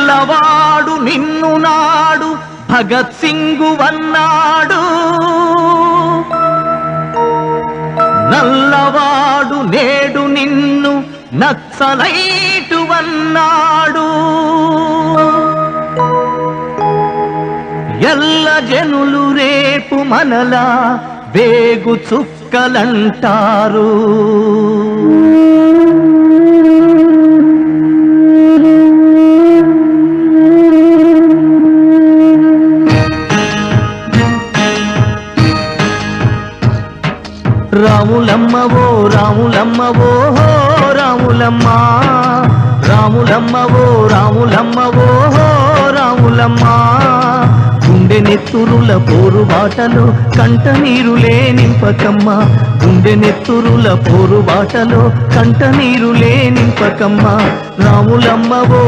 నల్లవాడు నిన్ను నాడు భగత్ సింగు వన్నాడు, నల్లవాడు నేడు నిన్ను నక్సలైటు వన్నాడు. ఎల్ల జనులు రేపు మనలా వేగు చుక్కలంటారు. రాములమ్మవో రాములమ్మవో రాములమ్మ, రాములమ్మవో రాములమ్మవో రాములమ్మ. గుండె నెత్తురుల పోరు బాటలో కంట నీరులే నింపకమ్మ, గుండె నెత్తురుల పోరు బాటలో కంట నీరులే నింపకమ్మ. రాములమ్మవో